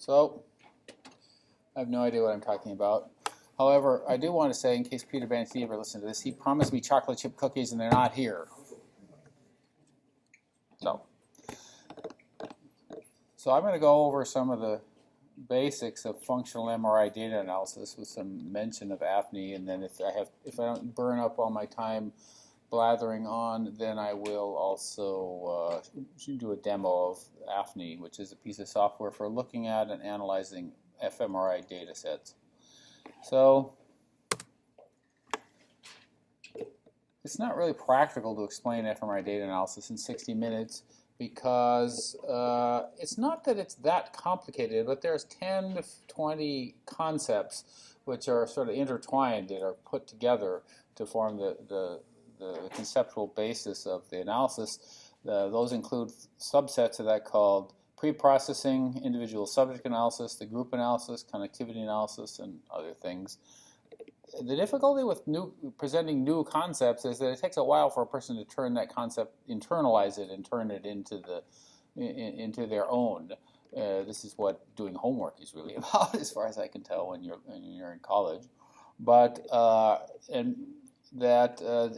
So, I have no idea what I'm talking about. However, I do want to say, in case Peter Banty ever listened to this, he promised me chocolate chip cookies and they're not here. So I'm going to go over some of the basics of functional MRI data analysis with some mention of AFNI, and then if I don't burn up all my time blathering on, then I will also do a demo of AFNI, which is a piece of software for looking at and analyzing fMRI data sets. So it's not really practical to explain fMRI data analysis in 60 minutes because it's not that it's that complicated, but there's 10 to 20 concepts which are sort of intertwined that are put together to form the conceptual basis of the analysis. Those include subsets of that called pre-processing, individual subject analysis, the group analysis, connectivity analysis, and other things. The difficulty with presenting new concepts is that it takes a while for a person to turn that concept, internalize it, and turn it into their own. This is what doing homework is really about, as far as I can tell, when you're in college. But to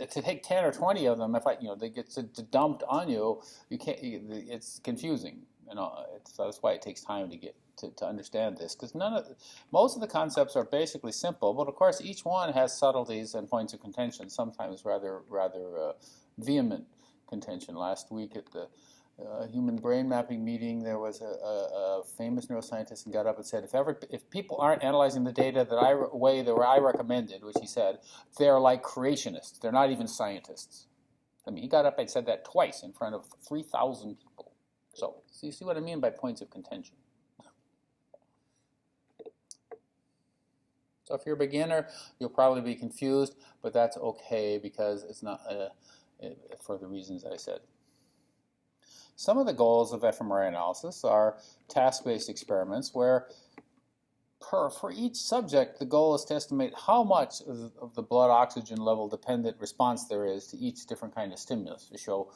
take 10 or 20 of them, they get dumped on you, it's confusing. So that's why it takes time to get to understand this, because most of the concepts are basically simple, but of course each one has subtleties and points of contention, sometimes rather vehement contention. Last week at the human brain mapping meeting, there was a famous neuroscientist and got up and said, if people aren't analyzing the data that I recommended, which he said, they're like creationists. They're not even scientists. I mean, he got up and said that twice in front of 3,000 people. So you see what I mean by points of contention. So if you're a beginner, you'll probably be confused, but that's okay because it's not for the reasons I said. Some of the goals of fMRI analysis are task-based experiments where for each subject, the goal is to estimate how much of the blood oxygen level dependent response there is to each different kind of stimulus. You show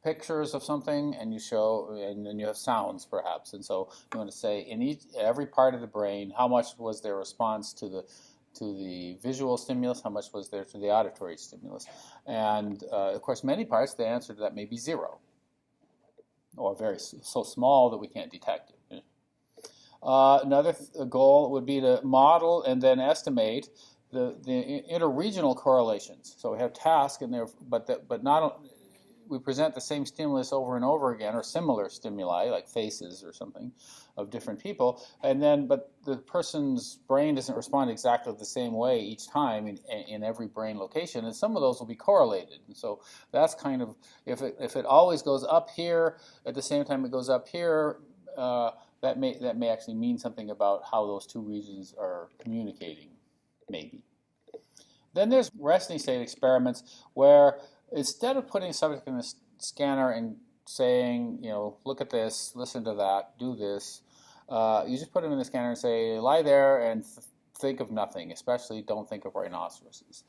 pictures of something, and then you have sounds perhaps, and so you want to say in every part of the brain, how much was their response to the visual stimulus, how much was there to the auditory stimulus, and of course many parts the answer to that may be 0, or so small that we can't detect it. Another goal would be to model and then estimate the interregional correlations. So we have tasks in there, but not. We present the same stimulus over and over again, or similar stimuli, like faces or something, of different people, but the person's brain doesn't respond exactly the same way each time in every brain location, and some of those will be correlated. And so that's kind of, if it always goes up here at the same time it goes up here, that may actually mean something about how those two regions are communicating, maybe. Then there's resting state experiments where instead of putting a subject in a scanner and saying, look at this, listen to that, do this, you just put them in the scanner and say, lie there and think of nothing, especially don't think of rhinoceroses.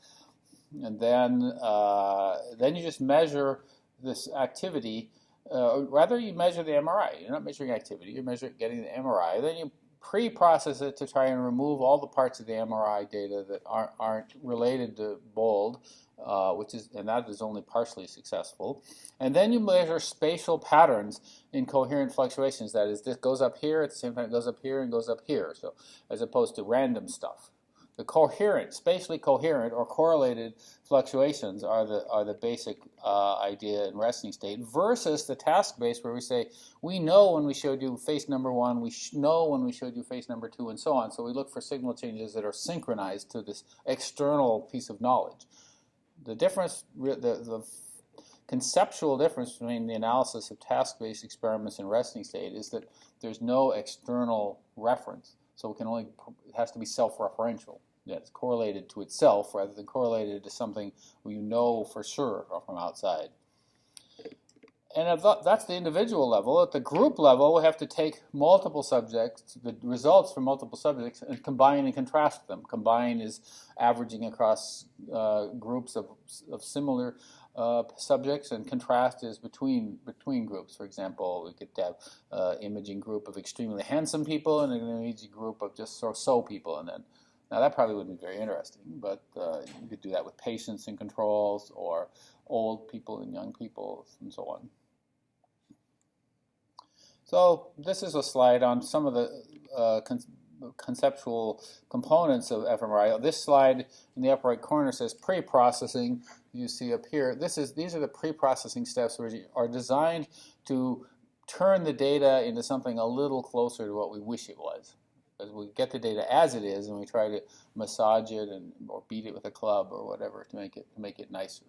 And then you just measure this activity. Rather, you measure the MRI. You're not measuring activity, you're getting the MRI. Then you pre-process it to try and remove all the parts of the MRI data that aren't related to BOLD, and that is only partially successful. And then you measure spatial patterns in coherent fluctuations. That is, this goes up here at the same time it goes up here and goes up here. So as opposed to random stuff. The spatially coherent or correlated fluctuations are the basic idea in resting state, versus the task-based, where we say, we know when we showed you face number 1, we know when we showed you face number 2, and so on. So we look for signal changes that are synchronized to this external piece of knowledge. The difference, the conceptual difference between the analysis of task-based experiments and resting state is that there's no external reference. So it has to be self-referential. It's correlated to itself rather than correlated to something you know for sure from outside. And that's the individual level. At the group level, we have to take multiple subjects, the results from multiple subjects, and combine and contrast them. Combine is averaging across groups of similar subjects, and contrast is between groups. For example, we could have imaging group of extremely handsome people and an imaging group of just so people, and then now that probably wouldn't be very interesting, but you could do that with patients and controls, or old people and young people, and so on. So this is a slide on some of the conceptual components of fMRI. This slide in the upper right corner says pre-processing. You see up here, these are the pre-processing steps which are designed to turn the data into something a little closer to what we wish it was. Because we get the data as it is, and we try to massage it or beat it with a club or whatever to make it nicer.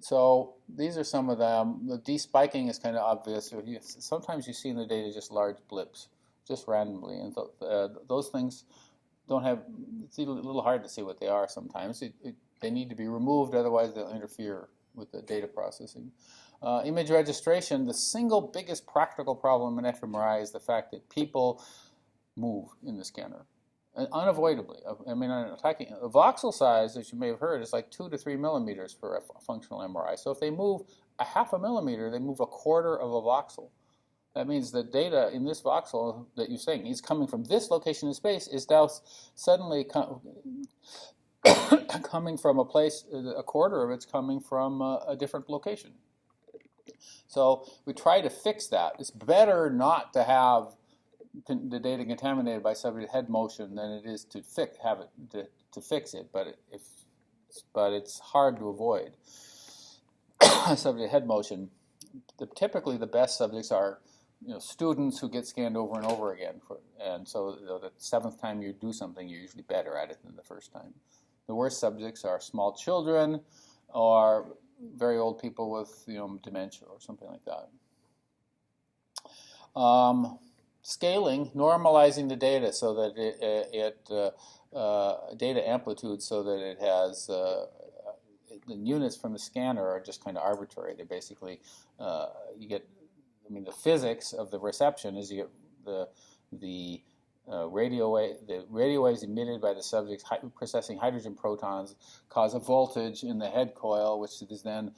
So these are some of them. The despiking is kind of obvious. Sometimes you see in the data just large blips, just randomly, and those things don't have. It's a little hard to see what they are sometimes. They need to be removed, otherwise they'll interfere with the data processing. Image registration. The single biggest practical problem in fMRI is the fact that people move in the scanner. Unavoidably. I mean, a voxel size, as you may have heard, is like 2 to 3 millimeters for a functional MRI. So if they move a half a millimeter, they move a quarter of a voxel. That means the data in this voxel that you're saying is coming from this location in space is now suddenly coming from a place, a quarter of it's coming from a different location. So we try to fix that. It's better not to have the data contaminated by subject head motion than it is to fix it, but it's hard to avoid subject head motion. Typically, the best subjects are students who get scanned over and over again, and so the 7th time you do something, you're usually better at it than the 1st time. The worst subjects are small children or very old people with dementia or something like that. Scaling, normalizing the data so that data amplitude so that it has the units from the scanner are just kind of arbitrary. They're basically you get. I mean, the physics of the reception is you get the radio waves emitted by the subjects processing hydrogen protons cause a voltage in the head coil, which is then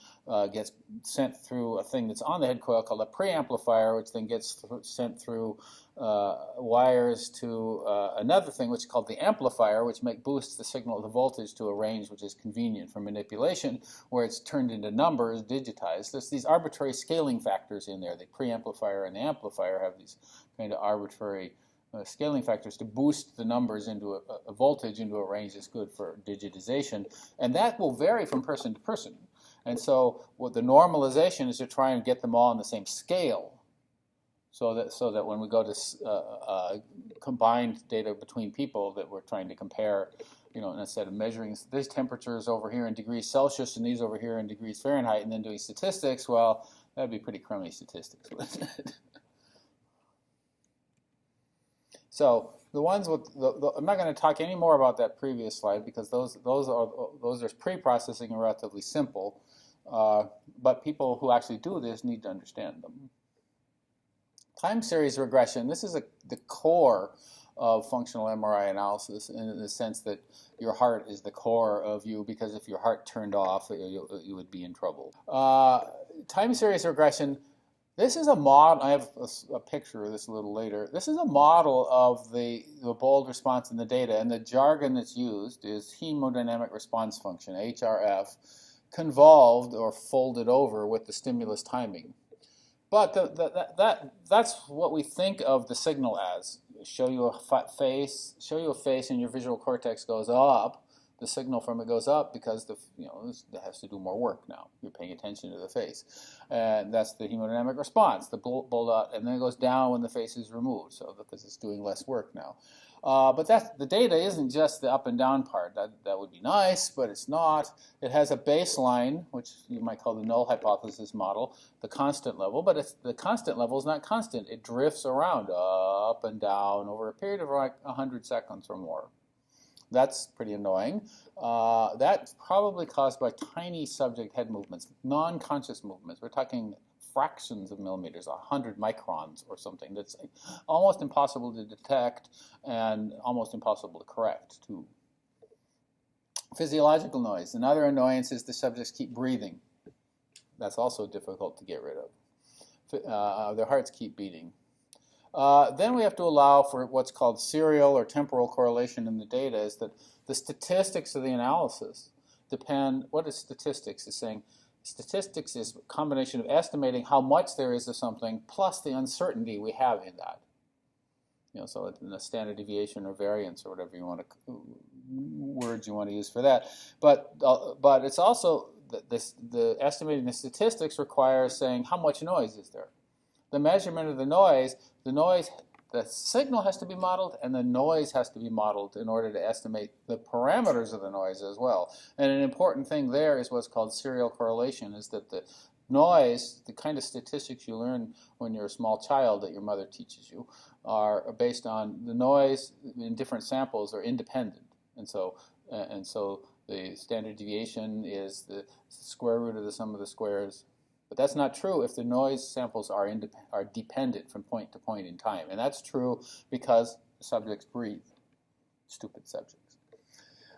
gets sent through a thing that's on the head coil called a preamplifier, which then gets sent through wires to another thing which is called the amplifier, which boosts the signal, the voltage, to a range which is convenient for manipulation, where it's turned into numbers, digitized. There's these arbitrary scaling factors in there. The preamplifier and the amplifier have these kind of arbitrary scaling factors to boost the numbers into a voltage into a range that's good for digitization, and that will vary from person to person. And so what the normalization is to try and get them all on the same scale, so that when we go to combined data between people that we're trying to compare, instead of measuring these temperatures over here in degrees Celsius and these over here in degrees Fahrenheit and then doing statistics, well, that'd be pretty crummy statistics, wouldn't it? So the ones with I'm not going to talk any more about that previous slide because those are pre-processing and relatively simple, but people who actually do this need to understand them. Time series regression. This is the core of functional MRI analysis in the sense that your heart is the core of you, because if your heart turned off, you would be in trouble. Time series regression. This is a model. I have a picture of this a little later. This is a model of the bold response in the data, and the jargon that's used is hemodynamic response function, HRF, convolved or folded over with the stimulus timing. But that's what we think of the signal as. Show you a face, and your visual cortex goes up. The signal from it goes up because it has to do more work now. You're paying attention to the face, and that's the hemodynamic response. The bold out, and then it goes down when the face is removed, so because it's doing less work now. But the data isn't just the up and down part. That would be nice, but it's not. It has a baseline, which you might call the null hypothesis model, the constant level. But the constant level is not constant. It drifts around up and down over a period of like 100 seconds or more. That's pretty annoying. That's probably caused by tiny subject head movements, non-conscious movements. We're talking fractions of millimeters, 100 microns or something. That's almost impossible to detect and almost impossible to correct, too. Physiological noise. Another annoyance is the subjects keep breathing. That's also difficult to get rid of. Their hearts keep beating. Then we have to allow for what's called serial or temporal correlation in the data, is that the statistics of the analysis depend. What is statistics? It's saying statistics is a combination of estimating how much there is of something plus the uncertainty we have in that. So in the standard deviation or variance or whatever you want to words you want to use for that. But it's also the estimating the statistics requires saying how much noise is there. The measurement of the noise, the signal has to be modeled and the noise has to be modeled in order to estimate the parameters of the noise as well. And an important thing there is what's called serial correlation, is that the noise, the kind of statistics you learn when you're a small child that your mother teaches you, are based on the noise in different samples are independent. And so the standard deviation is the square root of the sum of the squares. But that's not true if the noise samples are dependent from point to point in time. And that's true because the subjects breathe. Stupid subjects.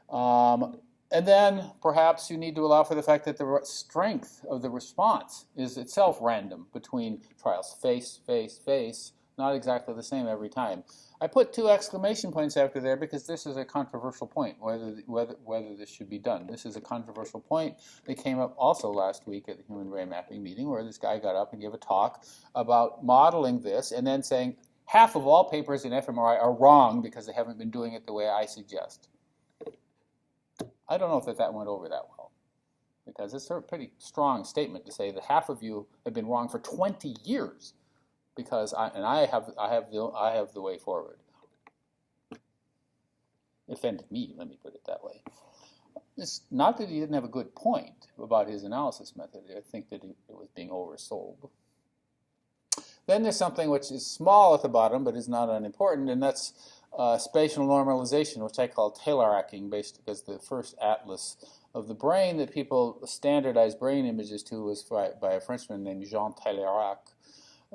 And then perhaps you need to allow for the fact that the strength of the response is itself random between trials. Face, face, face, not exactly the same every time. I put 2 exclamation points after there because this is a controversial point, whether this should be done. This is a controversial point that came up also last week at the Human Brain Mapping meeting, where this guy got up and gave a talk about modeling this and then saying half of all papers in fMRI are wrong because they haven't been doing it the way I suggest. I don't know if that went over that well, because it's a pretty strong statement to say that half of you have been wrong for 20 years. Because I have the way forward. It offended me, let me put it that way. It's not that he didn't have a good point about his analysis method. I think that it was being oversold. Then there's something which is small at the bottom, but is not unimportant, and that's spatial normalization, which I call tailor-acking, because the first atlas of the brain that people standardized brain images to was by a Frenchman named Jean Tailor-Ack.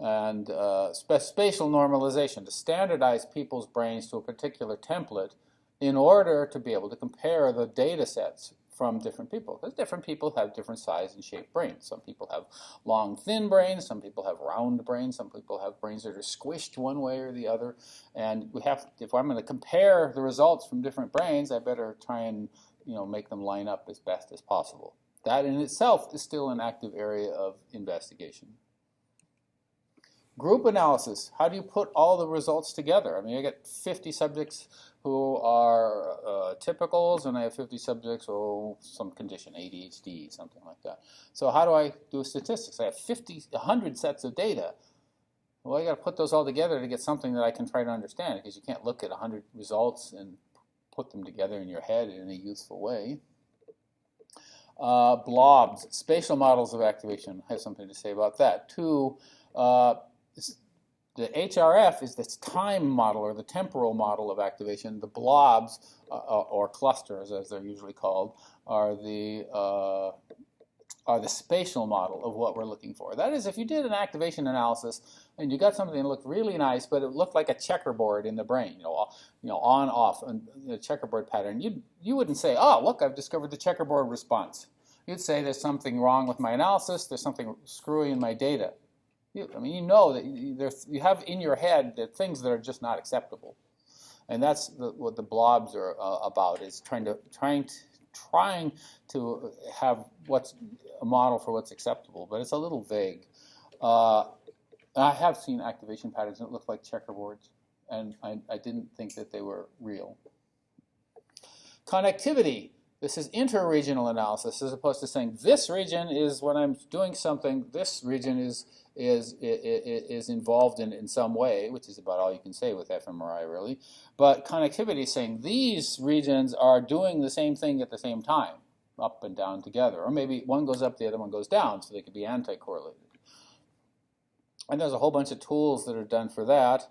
And spatial normalization, to standardize people's brains to a particular template in order to be able to compare the data sets from different people. Because different people have different size and shaped brains. Some people have long, thin brains. Some people have round brains. Some people have brains that are squished one way or the other. And if I'm going to compare the results from different brains, I better try and make them line up as best as possible. That in itself is still an active area of investigation. Group analysis. How do you put all the results together? I mean, I get 50 subjects who are typicals, and I have 50 subjects who some condition, ADHD, something like that. So how do I do statistics? I have 100 sets of data. Well, I got to put those all together to get something that I can try to understand, because you can't look at 100 results and put them together in your head in a useful way. Blobs, spatial models of activation. I have something to say about that. 2, the HRF is this time model or the temporal model of activation. The blobs, or clusters as they're usually called, are the spatial model of what we're looking for. That is, if you did an activation analysis and you got something that looked really nice, but it looked like a checkerboard in the brain, on, off, and a checkerboard pattern, you wouldn't say, oh, look, I've discovered the checkerboard response. You'd say there's something wrong with my analysis, there's something screwy in my data. That you have in your head the things that are just not acceptable, and that's what the blobs are about. Is trying to have what's a model for what's acceptable, but it's a little vague. I have seen activation patterns that look like checkerboards, and I didn't think that they were real. Connectivity. This is interregional analysis, as opposed to saying this region is when I'm doing something. This region is involved in some way, which is about all you can say with fMRI, really. But connectivity is saying these regions are doing the same thing at the same time, up and down together. Or maybe one goes up, the other one goes down, so they could be anti-correlated. And there's a whole bunch of tools that are done for that.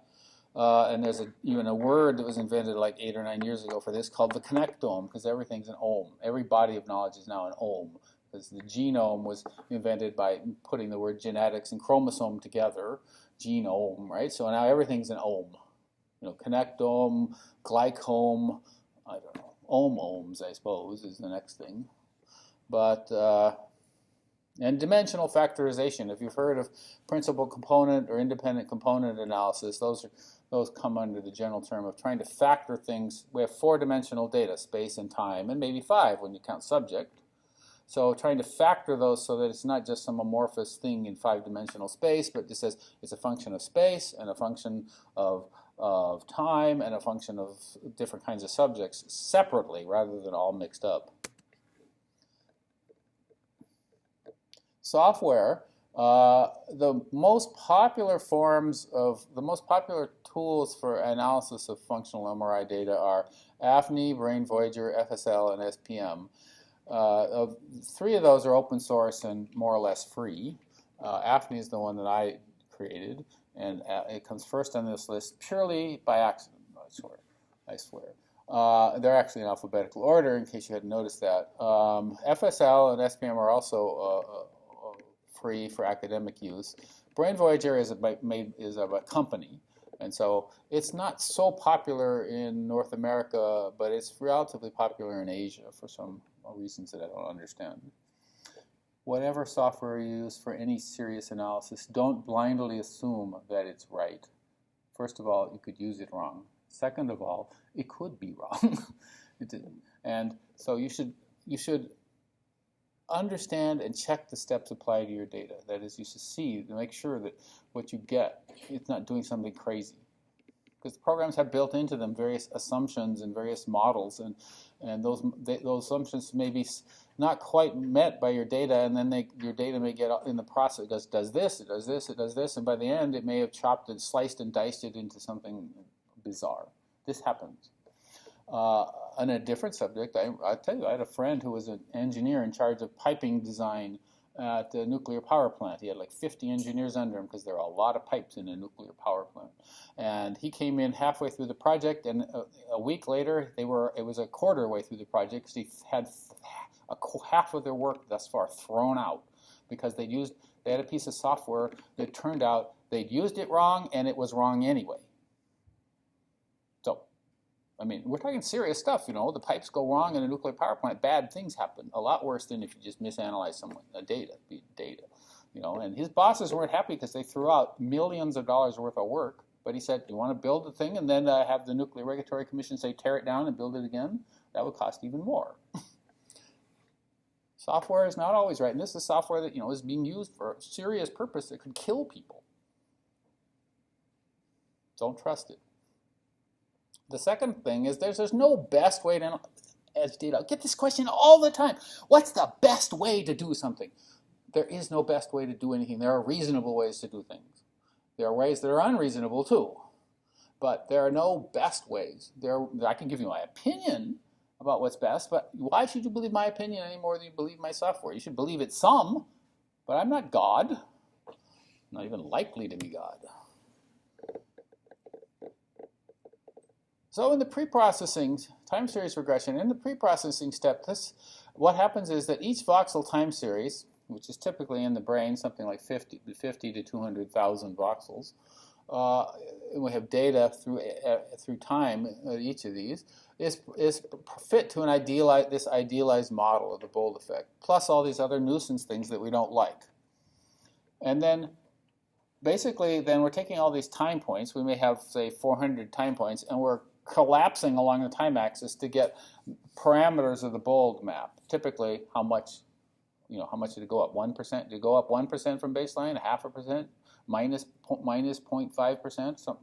And there's even a word that was invented like 8 or 9 years ago for this called the connectome, because everything's an ohm. Every body of knowledge is now an ohm, because the genome was invented by putting the word genetics and chromosome together, genome, right? So now everything's an ohm. Connectome, glycome, I don't know, ohms, I suppose, is the next thing. But and dimensional factorization. If you've heard of principal component or independent component analysis, those come under the general term of trying to factor things. We have 4-dimensional data, space and time, and maybe 5 when you count subject. So trying to factor those so that it's not just some amorphous thing in 5-dimensional space, but just says it's a function of space and a function of time and a function of different kinds of subjects separately rather than all mixed up. Software, the most popular tools for analysis of functional MRI data are AFNI, Brain Voyager, FSL, and SPM. 3 of those are open source and more or less free. AFNI is the one that I created, and it comes first on this list purely by accident, I swear. They're actually in alphabetical order, in case you hadn't noticed that. FSL and SPM are also free for academic use. Brain Voyager is a company, and so it's not so popular in North America, but it's relatively popular in Asia for some reasons that I don't understand. Whatever software you use for any serious analysis, don't blindly assume that it's right. First of all, you could use it wrong. Second of all, it could be wrong. And so you should understand and check the steps applied to your data. That is, you should see to make sure that what you get, it's not doing something crazy. Because the programs have built into them various assumptions and various models, and those assumptions may be not quite met by your data, and then your data may get in the process, it does this, it does this, it does this, and by the end it may have chopped and sliced and diced it into something bizarre. This happens. On a different subject, I tell you, I had a friend who was an engineer in charge of piping design at a nuclear power plant. He had like 50 engineers under him because there are a lot of pipes in a nuclear power plant. And he came in halfway through the project, and a week later, it was a quarter way through the project because he had half of their work thus far thrown out because they had a piece of software that turned out they'd used it wrong and it was wrong anyway. So, I mean, we're talking serious stuff, you know. The pipes go wrong in a nuclear power plant. Bad things happen. A lot worse than if you just misanalyze data, you know. And his bosses weren't happy because they threw out millions of dollars worth of work. But he said, you want to build the thing and then have the Nuclear Regulatory Commission say tear it down and build it again? That would cost even more. Software is not always right. And this is software that, you know, is being used for a serious purpose that could kill people. Don't trust it. The second thing is there's no best way to analyze data. I get this question all the time. What's the best way to do something? There is no best way to do anything. There are reasonable ways to do things. There are ways that are unreasonable too. But there are no best ways. I can give you my opinion about what's best, but why should you believe my opinion any more than you believe my software? You should believe it some, but I'm not God. I'm not even likely to be God. So in the pre-processing time series regression, in the pre-processing step, what happens is that each voxel time series, which is typically in the brain, something like 50 to 200,000 voxels, and we have data through time at each of these, is fit to this idealized model of the Bold effect, plus all these other nuisance things that we don't like. And then basically, then we're taking all these time points. We may have, say, 400 time points, and we're collapsing along the time axis to get parameters of the Bold map. Typically, how much did it go up? 1%? Did it go up 1% from baseline? 0.5%? Minus 0.5%? Some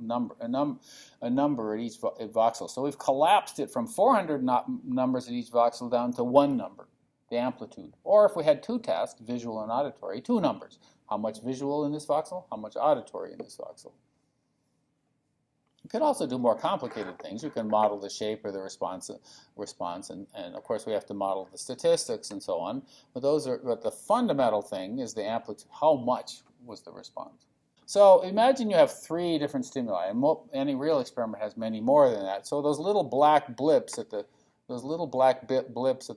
a number at each voxel. So we've collapsed it from 400 numbers at each voxel down to one number, the amplitude. Or if we had two tasks, visual and auditory, two numbers. How much visual in this voxel? How much auditory in this voxel? You could also do more complicated things. You can model the shape or the response, and of course we have to model the statistics and so on. But the fundamental thing is the amplitude. How much was the response? So imagine you have 3 different stimuli, and any real experiment has many more than that. So those little black blips at the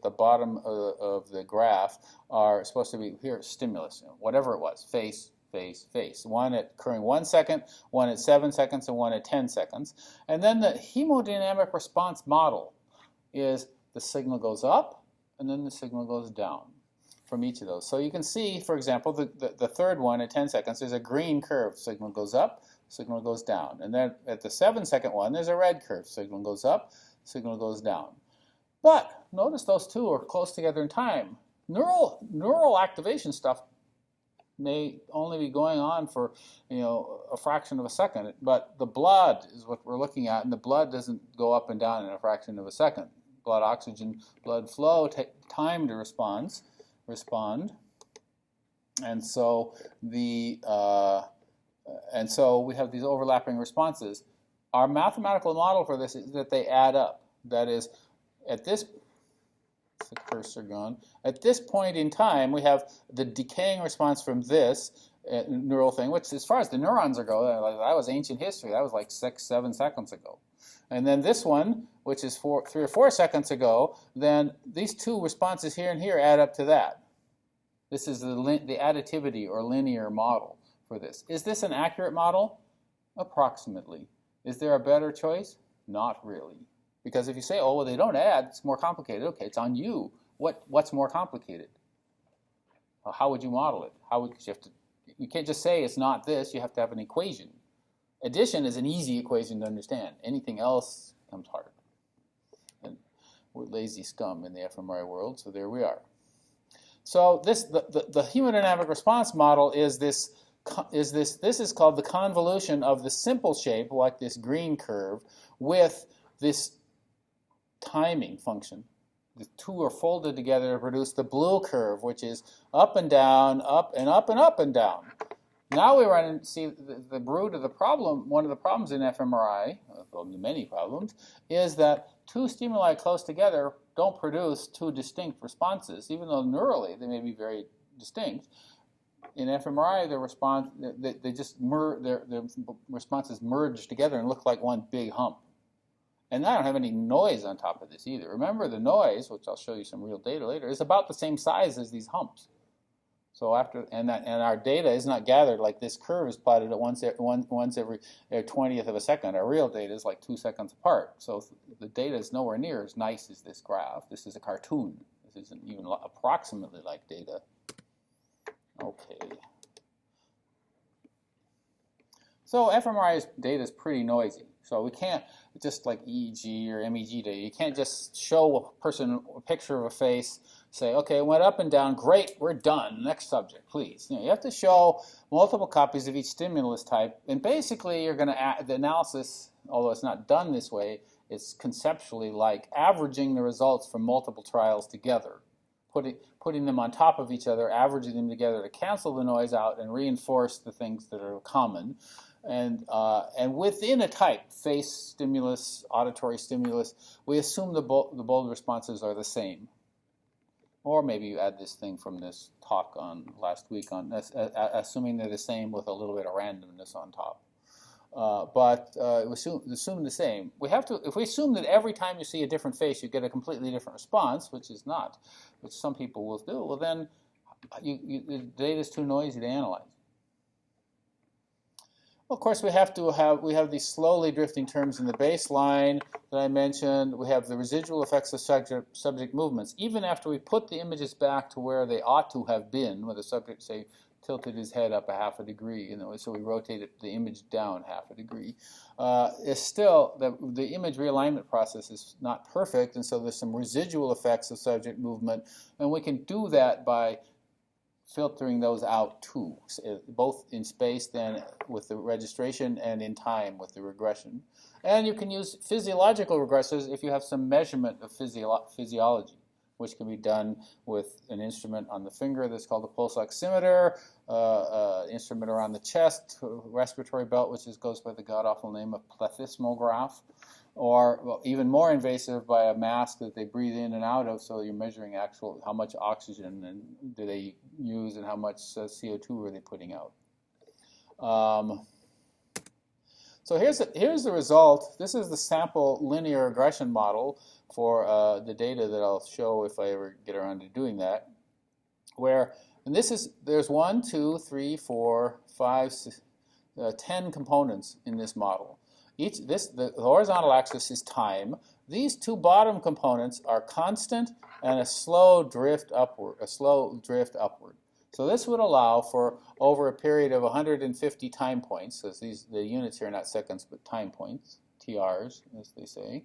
bottom of the graph are supposed to be stimulus, whatever it was, face, one occurring 1 second, one at 7 seconds, and one at 10 seconds. And then the hemodynamic response model is the signal goes up, and then the signal goes down from each of those. So you can see, for example, the third one at 10 seconds, there's a green curve. Signal goes up, signal goes down. And then at the 7-second one, there's a red curve. Signal goes up, signal goes down. But notice those two are close together in time. Neural activation stuff may only be going on for, a fraction of a second, but the blood is what we're looking at, and the blood doesn't go up and down in a fraction of a second. Blood oxygen, blood flow take time to respond, and so we have these overlapping responses. Our mathematical model for this is that they add up. That is, at this the cursor gone. At this point in time, we have the decaying response from this neural thing, which as far as the neurons go, that was ancient history. That was like 6-7 seconds ago. And then this one, which is 3 or 4 seconds ago, then these two responses here and here add up to that. This is the additivity or linear model for this. Is this an accurate model? Approximately. Is there a better choice? Not really. Because if you say, oh, well, they don't add, it's more complicated. Okay, it's on you. What's more complicated? How would you model it? You can't just say it's not this. You have to have an equation. Addition is an easy equation to understand. Anything else becomes hard. And we're lazy scum in the fMRI world, so there we are. So the hemodynamic response model is this is called the convolution of the simple shape, like this green curve, with this timing function. The two are folded together to produce the blue curve, which is up and down, up and up and up and down. Now we run and see the root of the problem. One of the problems in fMRI, well, many problems, is that two stimuli close together don't produce two distinct responses, even though neurally they may be very distinct. In fMRI, their responses merge together and look like one big hump. And I don't have any noise on top of this either. Remember, the noise, which I'll show you some real data later, is about the same size as these humps. So and our data is not gathered like this curve is plotted at once every 20th of a second. Our real data is like 2 seconds apart. So the data is nowhere near as nice as this graph. This is a cartoon. This isn't even approximately like data. Okay. So fMRI's data is pretty noisy. So we can't, just like EEG or MEG data, you can't just show a picture of a face, say, okay, it went up and down, great, we're done, next subject, please. You have to show multiple copies of each stimulus type, and basically you're going to add the analysis, although it's not done this way, it's conceptually like averaging the results from multiple trials together, putting them on top of each other, averaging them together to cancel the noise out and reinforce the things that are common. And within a type, face stimulus, auditory stimulus, we assume the bold responses are the same. Or maybe you add this thing from this talk on last week on assuming they're the same with a little bit of randomness on top. But assume the same. If we assume that every time you see a different face you get a completely different response, which some people will do, well then the data is too noisy to analyze. Well, of course, we have these slowly drifting terms in the baseline that I mentioned. We have the residual effects of subject movements. Even after we put the images back to where they ought to have been, where the subject, say, tilted his head up 1/2 degree, so we rotated the image down 1/2 degree. It's still, the image realignment process is not perfect, and so there's some residual effects of subject movement, and we can do that by filtering those out too, both in space then with the registration and in time with the regression. And you can use physiological regressors if you have some measurement of physiology, which can be done with an instrument on the finger that's called a pulse oximeter, instrument around the chest, respiratory belt, which goes by the god-awful name of plethysmograph, or even more invasive by a mask that they breathe in and out of, so you're measuring how much oxygen and do they use and how much CO2 are they putting out. So here's the result. This is the sample linear regression model for the data that I'll show if I ever get around to doing that. There's 1, 2, 3, 4, 5, 6, 10 components in this model. The horizontal axis is time. These two bottom components are constant and a slow drift upward. So this would allow for, over a period of 150 time points, so the units here are not seconds but time points, TRs as they say,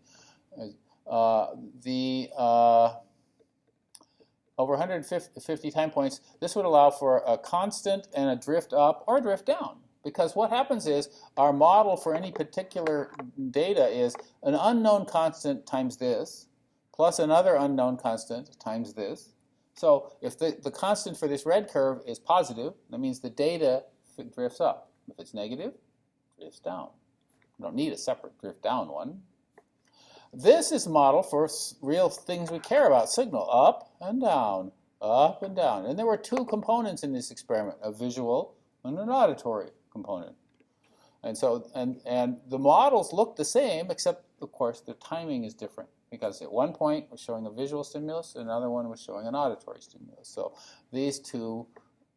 over 150 time points, this would allow for a constant and a drift up or a drift down. Because what happens is our model for any particular data is an unknown constant times this, plus another unknown constant times this. So if the constant for this red curve is positive, that means the data drifts up. If it's negative, it drifts down. We don't need a separate drift down one. This is a model for real things we care about, signal, up and down, up and down. And there were two components in this experiment, a visual and an auditory component. And so, and the models look the same, except, of course, the timing is different. Because at one point we're showing a visual stimulus, another one was showing an auditory stimulus. So these two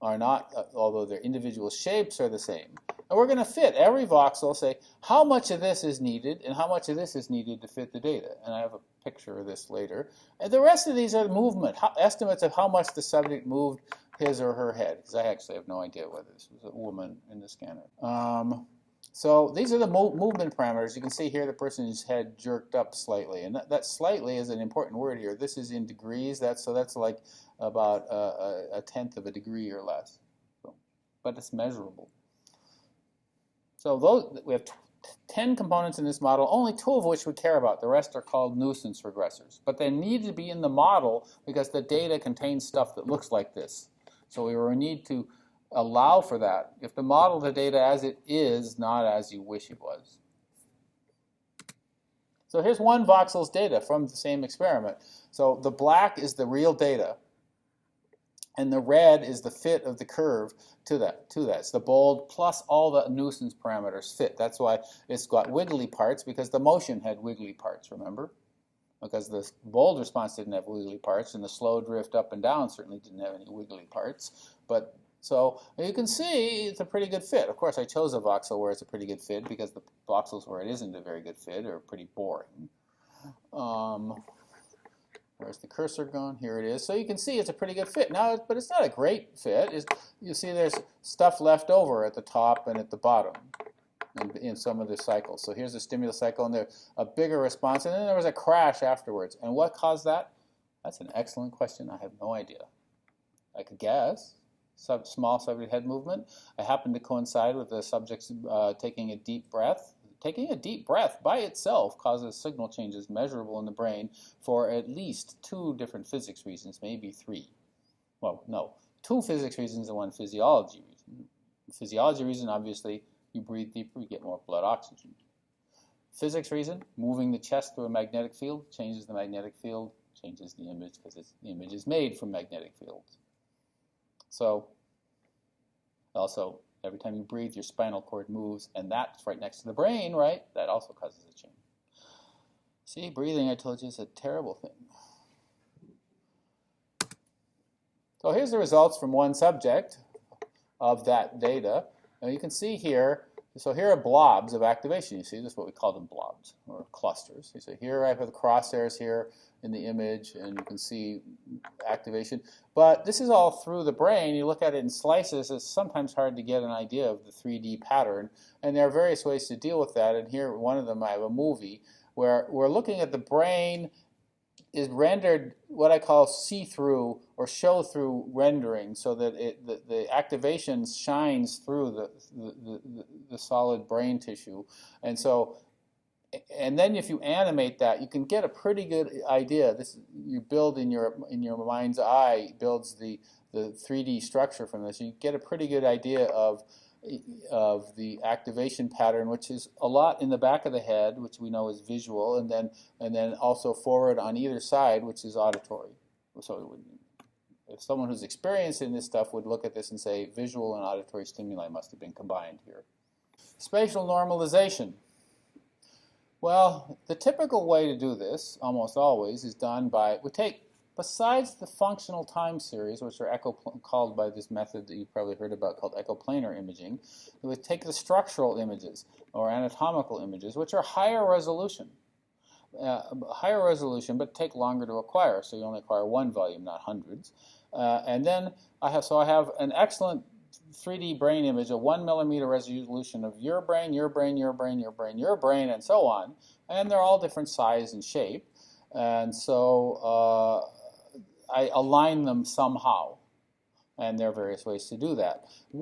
are not, although their individual shapes are the same. And we're going to fit every voxel, say how much of this is needed and how much of this is needed to fit the data. And I have a picture of this later. And the rest of these are movement, estimates of how much the subject moved his or her head. Because I actually have no idea whether this was a woman in the scanner. So these are the movement parameters. You can see here the person's head jerked up slightly. And that slightly is an important word here. This is in degrees. So that's like about a tenth of a degree or less. So, but it's measurable. So we have 10 components in this model, only 2 of which we care about. The rest are called nuisance regressors. But they need to be in the model because the data contains stuff that looks like this. So we need to allow for that. You have to model the data as it is, not as you wish it was. So here's one voxel's data from the same experiment. So the black is the real data, and the red is the fit of the curve to that. It's the bold plus all the nuisance parameters fit. That's why it's got wiggly parts, because the motion had wiggly parts, remember? Because the bold response didn't have wiggly parts, and the slow drift up and down certainly didn't have any wiggly parts. But so you can see it's a pretty good fit. Of course, I chose a voxel where it's a pretty good fit because the voxels where it isn't a very good fit are pretty boring. Where's the cursor gone? Here it is. So you can see it's a pretty good fit. Now, but it's not a great fit. You see there's stuff left over at the top and at the bottom in some of the cycles. So here's the stimulus cycle, and there's a bigger response, and then there was a crash afterwards. And what caused that? That's an excellent question. I have no idea. I could guess. Small subject head movement. I happened to coincide with the subjects taking a deep breath. Taking a deep breath by itself causes signal changes measurable in the brain for at least 2 different physics reasons, maybe 3. Well, no, 2 physics reasons and 1 physiology reason. The physiology reason, obviously, you breathe deeper, you get more blood oxygen. Physics reason, moving the chest through a magnetic field changes the magnetic field, changes the image, because the image is made from magnetic fields. So, also, every time you breathe, your spinal cord moves, and that's right next to the brain, right? That also causes a change. See, breathing, I told you, is a terrible thing. So here's the results from one subject of that data. Now you can see here, so here are blobs of activation. You see, this is what we call them, blobs, or clusters. You see, here I have the crosshairs here in the image, and you can see activation. But this is all through the brain. You look at it in slices, it's sometimes hard to get an idea of the 3D pattern. And there are various ways to deal with that. And here, one of them, I have a movie where we're looking at the brain is rendered what I call see-through or show-through rendering, so that the activation shines through the solid brain tissue. And so, and then if you animate that, you can get a pretty good idea. This you build in your mind's eye builds the 3D structure from this. You get a pretty good idea of the activation pattern, which is a lot in the back of the head, which we know is visual, and then also forward on either side, which is auditory. So if someone who's experienced in this stuff would look at this and say visual and auditory stimuli must have been combined here. Spatial normalization. Well, the typical way to do this, almost always, is done by, we take besides the functional time series, which are called by this method that you've probably heard about called echoplanar imaging, we would take the structural images or anatomical images, which are higher resolution, but take longer to acquire. So you only acquire one volume, not hundreds. And then I have an excellent 3D brain image, a 1 millimeter resolution of your brain, your brain, your brain, your brain, your brain, and so on. And they're all different size and shape. And so I align them somehow. And there are various ways to do that. I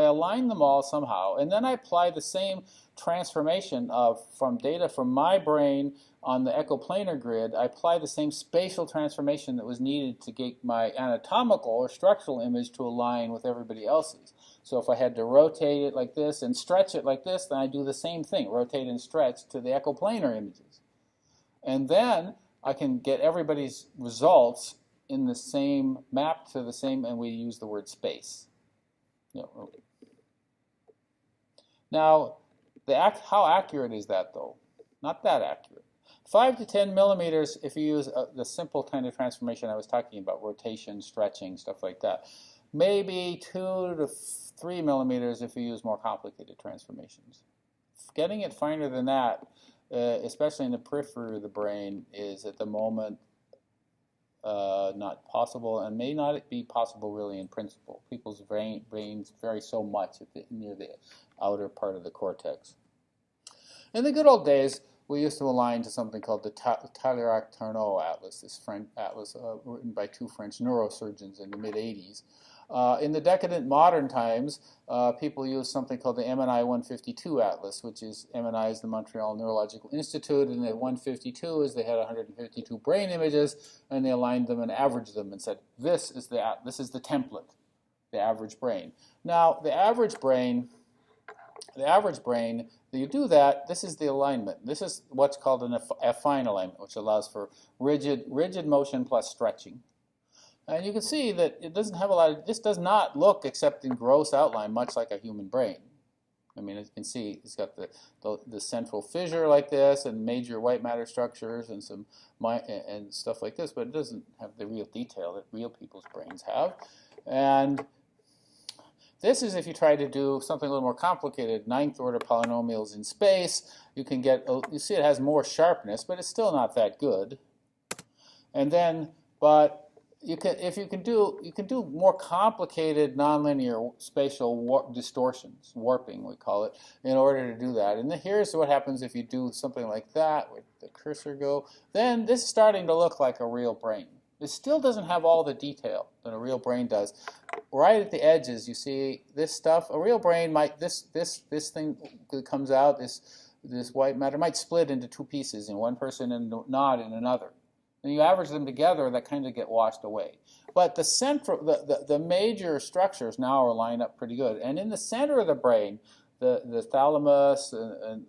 align them all somehow, and then I apply the same transformation from data from my brain on the echoplanar grid. I apply the same spatial transformation that was needed to get my anatomical or structural image to align with everybody else's. So if I had to rotate it like this and stretch it like this, then I do the same thing, rotate and stretch to the echoplanar images. And then I can get everybody's results in the same, mapped to the same, and we use the word space. Now, how accurate is that, though? Not that accurate. 5 to 10 millimeters if you use the simple kind of transformation I was talking about, rotation, stretching, stuff like that. Maybe 2 to 3 millimeters if you use more complicated transformations. Getting it finer than that, especially in the periphery of the brain, is at the moment not possible, and may not be possible really in principle. People's brains vary so much near the outer part of the cortex. In the good old days, we used to align to something called the Talleyrand-Tarnot Atlas, this French atlas written by two French neurosurgeons in the mid-'80s. In the decadent modern times, people use something called the MNI 152 Atlas, which is MNI is the Montreal Neurological Institute, and the 152 is they had 152 brain images, and they aligned them and averaged them and said, this is the template, the average brain. Now, the average brain, you do that, this is the alignment. This is what's called an affine alignment, which allows for rigid motion plus stretching. And you can see that it doesn't have a lot of, this does not look, except in gross outline, much like a human brain. I mean, as you can see, it's got the central fissure like this, and major white matter structures, and and stuff like this, but it doesn't have the real detail that real people's brains have. And this is if you try to do something a little more complicated, ninth order polynomials in space. You can get, you see it has more sharpness, but it's still not that good. And then, but you can do more complicated nonlinear spatial distortions, warping we call it, in order to do that. And then here's what happens if you do something like that, where the cursor go. Then this is starting to look like a real brain. It still doesn't have all the detail that a real brain does. Right at the edges, you see this stuff. A real brain might, this thing that comes out, this white matter might split into two pieces in one person and not in another. And you average them together, that kind of get washed away. But the major structures now are lined up pretty good. And in the center of the brain, the thalamus and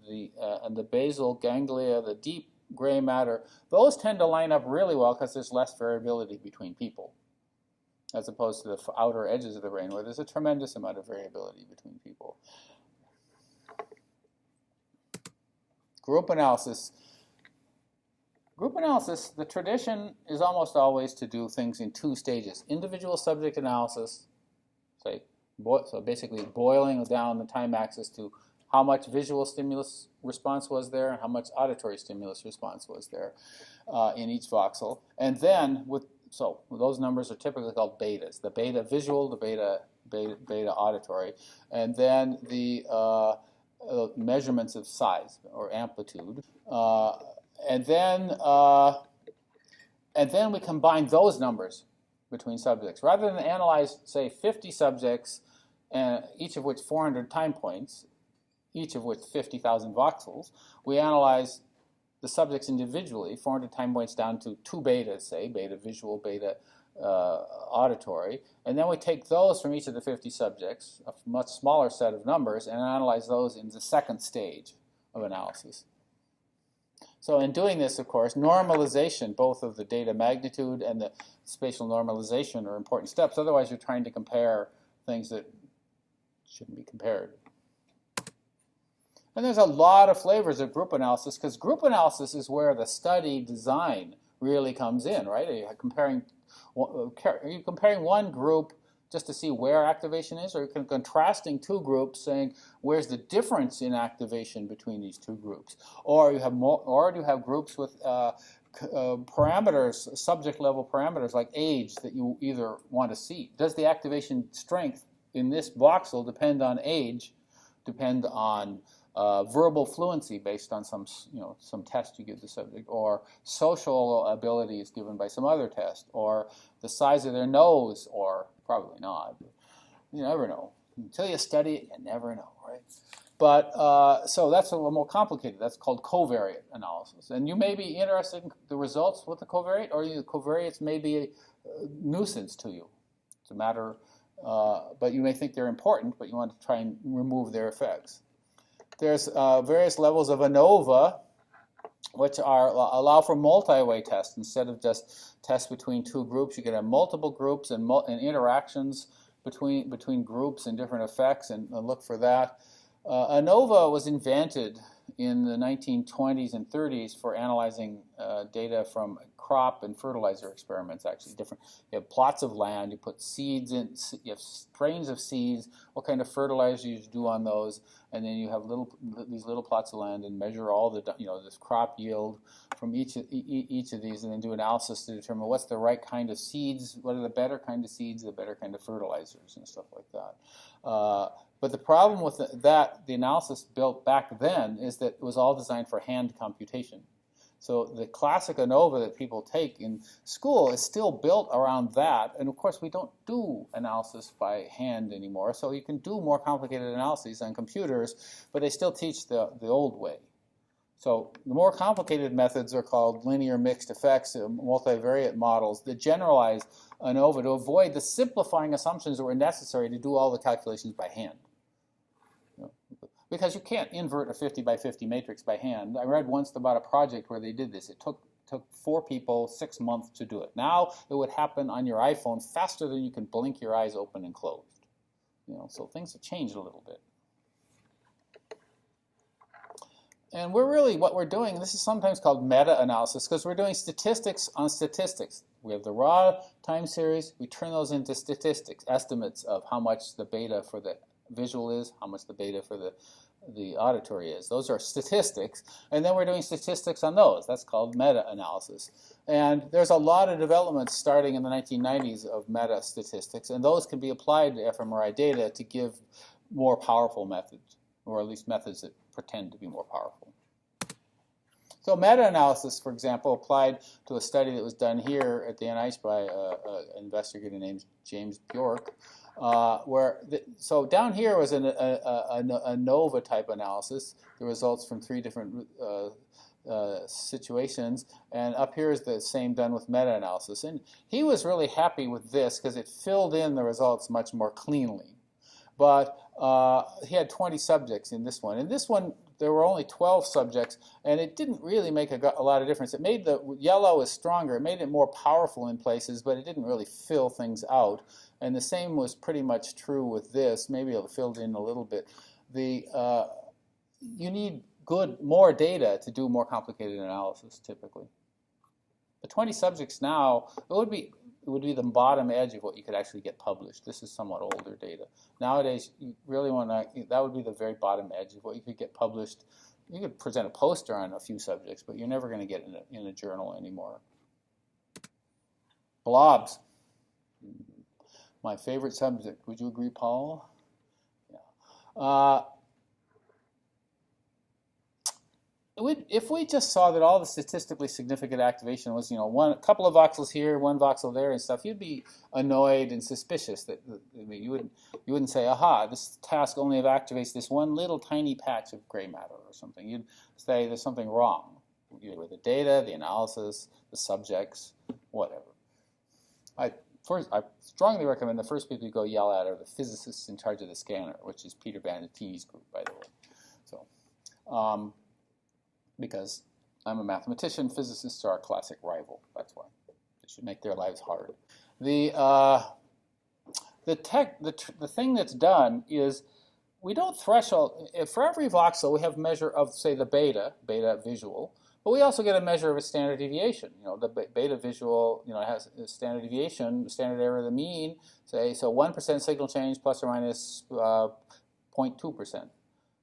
the basal ganglia, the deep gray matter, those tend to line up really well because there's less variability between people, as opposed to the outer edges of the brain where there's a tremendous amount of variability between people. Group analysis. Group analysis, the tradition is almost always to do things in two stages. Individual subject analysis, so basically boiling down the time axis to how much visual stimulus response was there and how much auditory stimulus response was there in each voxel. And then, those numbers are typically called betas. The beta visual, the beta auditory, and then the measurements of size or amplitude. And then we combine those numbers between subjects. Rather than analyze, say, 50 subjects, each of which 400 time points, each of which 50,000 voxels, we analyze the subjects individually, 400 time points down to two betas, say, beta visual, beta auditory, and then we take those from each of the 50 subjects, a much smaller set of numbers, and analyze those in the second stage of analysis. So in doing this, of course, normalization, both of the data magnitude and the spatial normalization are important steps. Otherwise, you're trying to compare things that shouldn't be compared. And there's a lot of flavors of group analysis, because group analysis is where the study design really comes in, right? Are you comparing one group just to see where activation is, or you're contrasting two groups, saying where's the difference in activation between these two groups? Or you have do you have groups with parameters, subject level parameters like age that you either want to see. Does the activation strength in this voxel depend on age, depend on verbal fluency based on some test you give the subject, or social abilities given by some other test, or the size of their nose, or probably not. You never know. Until you study it, you never know, right? But so that's a little more complicated. That's called covariate analysis. And you may be interested in the results with the covariate, or the covariates may be a nuisance to you. It's a matter, but you may think they're important, but you want to try and remove their effects. There's various levels of ANOVA, which allow for multi-way tests. Instead of just tests between two groups, you can have multiple groups and interactions between groups and different effects, and look for that. ANOVA was invented in the 1920s and 30s for analyzing data from crop and fertilizer experiments. Actually, different. You have plots of land. You put seeds in. You have strains of seeds. What kind of fertilizer you do on those, and then you have these little plots of land and measure all the this crop yield from each of these, and then do analysis to determine what's the right kind of seeds, what are the better kind of seeds, the better kind of fertilizers, and stuff like that. But the problem with the analysis built back then is that it was all designed for hand computation. So the classic ANOVA that people take in school is still built around that. And of course, we don't do analysis by hand anymore. So you can do more complicated analyses on computers, but they still teach the old way. So the more complicated methods are called linear mixed effects, multivariate models that generalize ANOVA to avoid the simplifying assumptions that were necessary to do all the calculations by hand. Because you can't invert a 50 by 50 matrix by hand. I read once about a project where they did this. It took 4 people 6 months to do it. Now it would happen on your iPhone faster than you can blink your eyes open and closed. So things have changed a little bit. And what we're doing, this is sometimes called meta-analysis, because we're doing statistics on statistics. We have the raw time series, we turn those into statistics, estimates of how much the beta for the visual is, how much the beta for the auditory is. Those are statistics, and then we're doing statistics on those. That's called meta-analysis. And there's a lot of developments starting in the 1990s of meta-statistics, and those can be applied to fMRI data to give more powerful methods, or at least methods that pretend to be more powerful. So meta-analysis, for example, applied to a study that was done here at the NIH by an investigator named James Bjork, so down here was a ANOVA type analysis, the results from 3 different situations, and up here is the same done with meta-analysis. And he was really happy with this because it filled in the results much more cleanly. But he had 20 subjects in this one. In this one, there were only 12 subjects, and it didn't really make a lot of difference. It made the yellow is stronger. It made it more powerful in places, but it didn't really fill things out. And the same was pretty much true with this. Maybe it filled in a little bit. You need more data to do more complicated analysis, typically. The 20 subjects now, it would be the bottom edge of what you could actually get published. This is somewhat older data. Nowadays, you really want to, that would be the very bottom edge of what you could get published. You could present a poster on a few subjects, but you're never going to get in a journal anymore. Blobs. My favorite subject. Would you agree, Paul? Yeah. If we just saw that all the statistically significant activation was, a couple of voxels here, 1 voxel there, and stuff, you'd be annoyed and suspicious. That you wouldn't say, "Aha, this task only activates this one little tiny patch of gray matter or something." You'd say there's something wrong, either with the data, the analysis, the subjects, whatever. I strongly recommend the first people you go yell at are the physicists in charge of the scanner, which is Peter Bannatyni's group, by the way. So. Because I'm a mathematician, physicists are a classic rival. That's why. It should make their lives hard. The thing that's done is we don't threshold. For every voxel, we have a measure of, say, the beta visual, but we also get a measure of its standard deviation. The beta visual, has a standard deviation, standard error of the mean, say, so 1% signal change plus or minus 0.2%.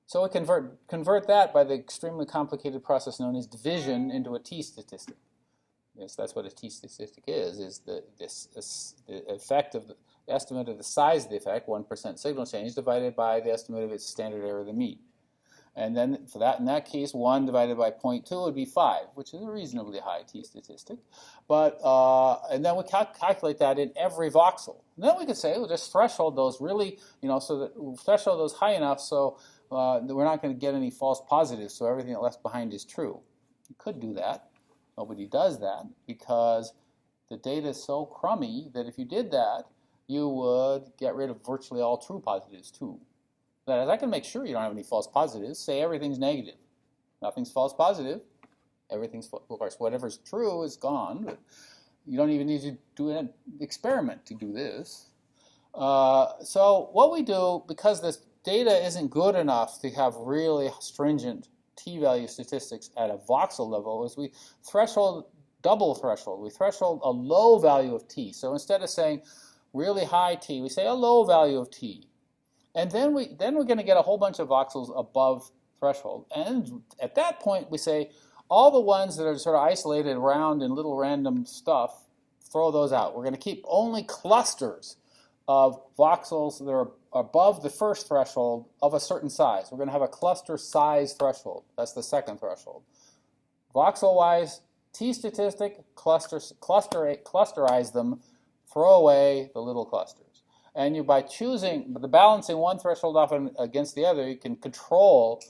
So we convert that by the extremely complicated process known as division into a t-statistic. Yes, that's what a t-statistic is the effect of the estimate of the size of the effect, 1% signal change, divided by the estimate of its standard error of the mean. And then for that, in that case, 1 divided by 0.2 would be 5, which is a reasonably high t-statistic. But and then we calculate that in every voxel. And then we could say we'll just threshold those really, so that we'll threshold those high enough so that we're not going to get any false positives, so everything that left behind is true. You could do that. Nobody does that because the data is so crummy that if you did that, you would get rid of virtually all true positives too. That is, I can make sure you don't have any false positives. Say everything's negative. Nothing's false positive. Everything's, of course, whatever's true is gone, but you don't even need to do an experiment to do this. So what we do, because this data isn't good enough to have really stringent t-value statistics at a voxel level, is we threshold, double threshold. We threshold a low value of t. So instead of saying really high t, we say a low value of t. And then we're going to get a whole bunch of voxels above threshold. And at that point, we say all the ones that are sort of isolated around in little random stuff, throw those out. We're going to keep only clusters of voxels that are above the first threshold of a certain size. We're going to have a cluster size threshold. That's the second threshold. Voxel-wise, t-statistic, clusterize them, throw away the little clusters. And by balancing one threshold off against the other, you can control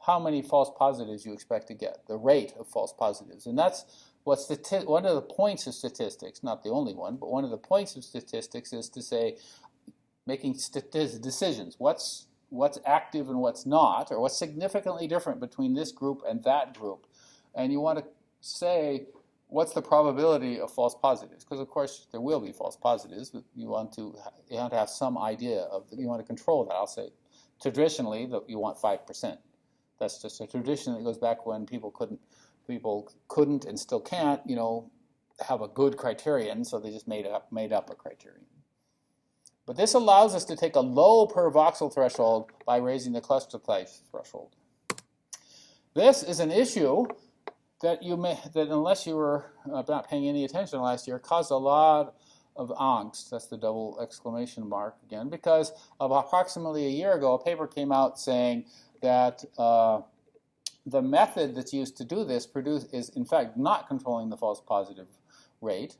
how many false positives you expect to get, the rate of false positives. And that's what one of the points of statistics, not the only one, but one of the points of statistics is to say, making decisions. What's active and what's not, or what's significantly different between this group and that group. And you want to say, what's the probability of false positives? Because of course there will be false positives, but you want to have some idea of, you want to control that. I'll say traditionally that you want 5%. That's just a tradition that goes back when people couldn't and still can't, have a good criterion, so they just made up a criterion. But this allows us to take a low per voxel threshold by raising the cluster size threshold. This is an issue that unless you were not paying any attention last year, caused a lot of angst. That's the double exclamation mark again, because of approximately a year ago, a paper came out saying that the method that's used to do this is in fact not controlling the false positive rate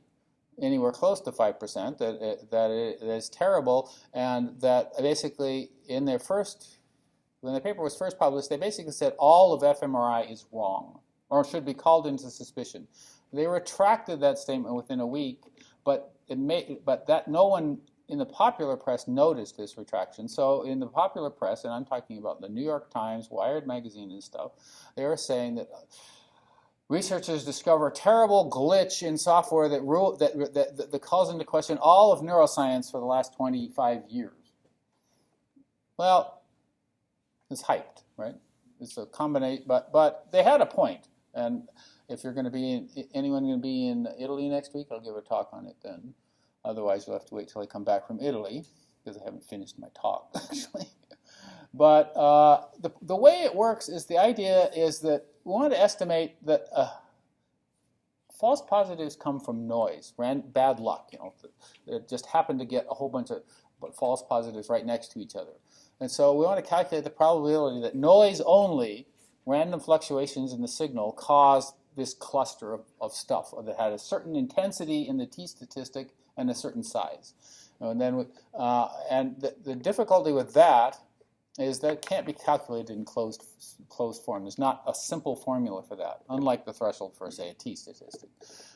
anywhere close to 5%, that it is terrible, and that basically when the paper was first published, they basically said all of fMRI is wrong, or should be called into suspicion. They retracted that statement within a week, but that no one in the popular press noticed this retraction. So in the popular press, and I'm talking about the New York Times, Wired magazine and stuff, they were saying that researchers discover a terrible glitch in software that calls into question all of neuroscience for the last 25 years. Well, it's hyped, right? It's a combination, but they had a point. And if you're going to be anyone going to be in Italy next week, I'll give a talk on it then. Otherwise, you'll have to wait till I come back from Italy, because I haven't finished my talk, actually. But the way it works is, the idea is that we want to estimate that false positives come from noise, bad luck. It just happened to get a whole bunch of false positives right next to each other. And so we want to calculate the probability that noise only, random fluctuations in the signal, cause this cluster of stuff that had a certain intensity in the t-statistic and a certain size. And then, the difficulty with that is that it can't be calculated in closed form. There's not a simple formula for that, unlike the threshold for, say, a t-statistic.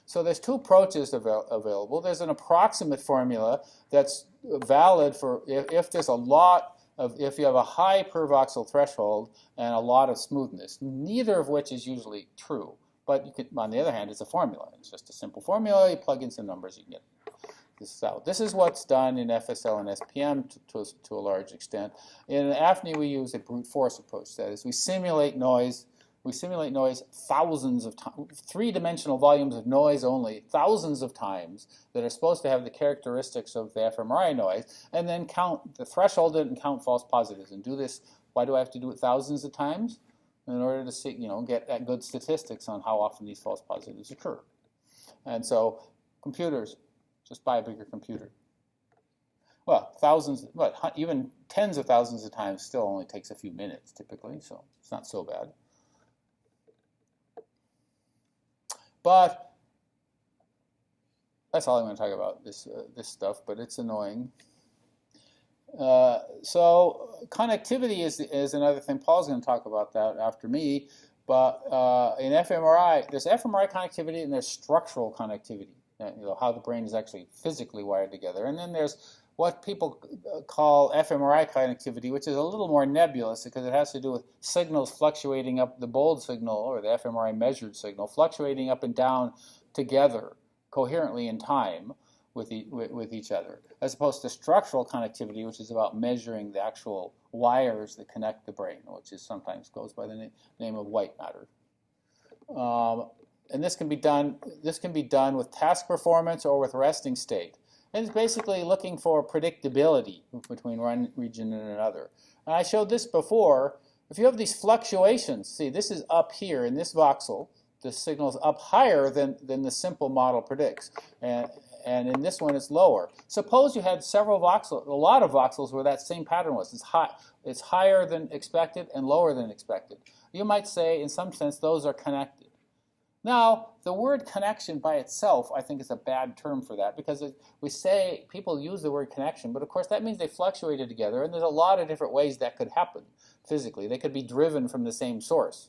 So there's two approaches available. There's an approximate formula that's valid for if there's if you have a high per voxel threshold and a lot of smoothness, neither of which is usually true. But on the other hand, it's a formula. It's just a simple formula. You plug in some numbers, you can get it. this out. This is what's done in FSL and SPM to a large extent. In AFNI, we use a brute force approach. That is, we simulate noise. We simulate noise thousands of times, three-dimensional volumes of noise only, thousands of times, that are supposed to have the characteristics of the fMRI noise, and then count the threshold it and count false positives. And do this. Why do I have to do it thousands of times? In order to see, get good statistics on how often these false positives occur. And so, computers, just buy a bigger computer. Well, thousands, but even tens of thousands of times still only takes a few minutes typically, so it's not so bad. But that's all I'm going to talk about, this stuff, but it's annoying. So connectivity is another thing. Paul's going to talk about that after me. But in fMRI, there's fMRI connectivity and there's structural connectivity, how the brain is actually physically wired together. And then there's what people call fMRI connectivity, which is a little more nebulous because it has to do with signals fluctuating up, the bold signal or the fMRI measured signal, fluctuating up and down together coherently in time with each other, as opposed to structural connectivity, which is about measuring the actual wires that connect the brain, which is sometimes goes by the name of white matter. And this can be done with task performance or with resting state. And it's basically looking for predictability between one region and another. And I showed this before. If you have these fluctuations, see, this is up here in this voxel. The signal is up higher than the simple model predicts. And in this one, it's lower. Suppose you had a lot of voxels where that same pattern was. It's higher than expected and lower than expected. You might say, in some sense, those are connected. Now, the word connection by itself, I think, is a bad term for that because we say people use the word connection, but of course that means they fluctuated together, and there's a lot of different ways that could happen physically. They could be driven from the same source,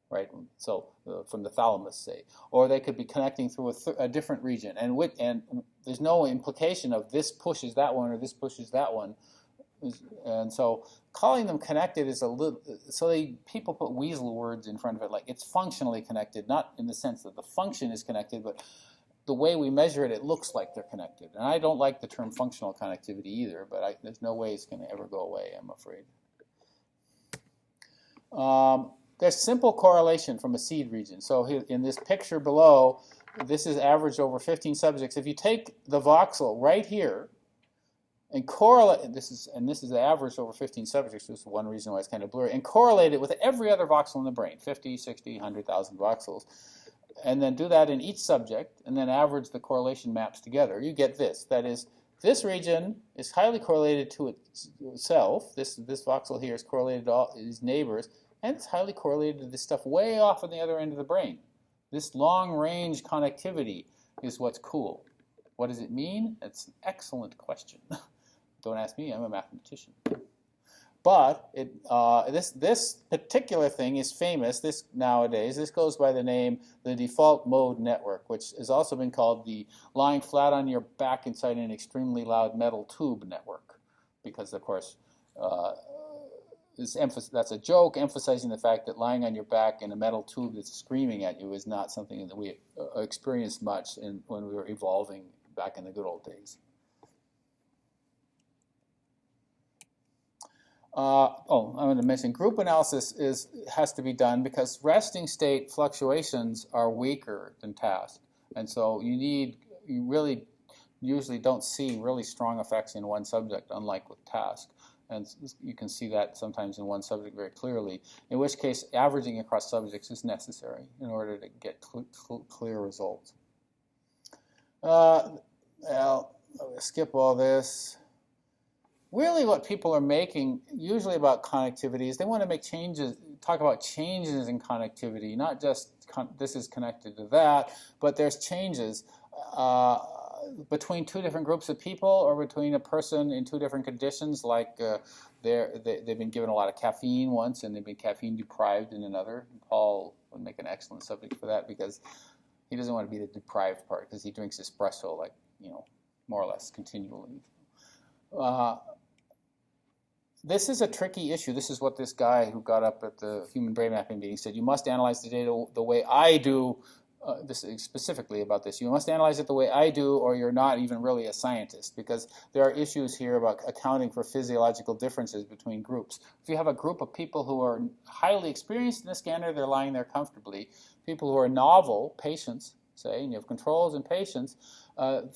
right? So from the thalamus, say, or they could be connecting through a different region, and there's no implication of this pushes that one or this pushes that one. And so calling them connected is a little, people put weasel words in front of it, like it's functionally connected, not in the sense that the function is connected, but the way we measure it, it looks like they're connected. And I don't like the term functional connectivity either, but there's no way it's going to ever go away, I'm afraid. There's simple correlation from a seed region. So here, in this picture below, this is averaged over 15 subjects. If you take the voxel right here, and correlate, this is the average over 15 subjects, which is one reason why it's kind of blurry, and correlate it with every other voxel in the brain, 50, 60, 100,000 voxels, and then do that in each subject, and then average the correlation maps together. You get this. That is, this region is highly correlated to itself. This voxel here is correlated to all its neighbors, and it's highly correlated to this stuff way off on the other end of the brain. This long-range connectivity is what's cool. What does it mean? It's an excellent question. Don't ask me, I'm a mathematician. But this particular thing is famous nowadays. This goes by the name the default mode network, which has also been called the lying flat on your back inside an extremely loud metal tube network. Because, of course, that's a joke emphasizing the fact that lying on your back in a metal tube that's screaming at you is not something that we experienced much when we were evolving back in the good old days. I'm going to mention group analysis has to be done because resting state fluctuations are weaker than task, and so you really usually don't see really strong effects in one subject, unlike with task, and you can see that sometimes in one subject very clearly. In which case, averaging across subjects is necessary in order to get clear results. Well, I'll skip all this. Really what people are making, usually about connectivity, is they want to make changes, talk about changes in connectivity, not just this is connected to that, but there's changes between two different groups of people or between a person in two different conditions, like they've been given a lot of caffeine once and they've been caffeine deprived in another. Paul would make an excellent subject for that because he doesn't want to be the deprived part because he drinks espresso like, more or less continually. This is a tricky issue. This is what this guy who got up at the human brain mapping meeting said. You must analyze the data the way I do this is specifically about this. You must analyze it the way I do, or you're not even really a scientist, because there are issues here about accounting for physiological differences between groups. If you have a group of people who are highly experienced in the scanner, they're lying there comfortably. People who are novel, patients, say, and you have controls and patients,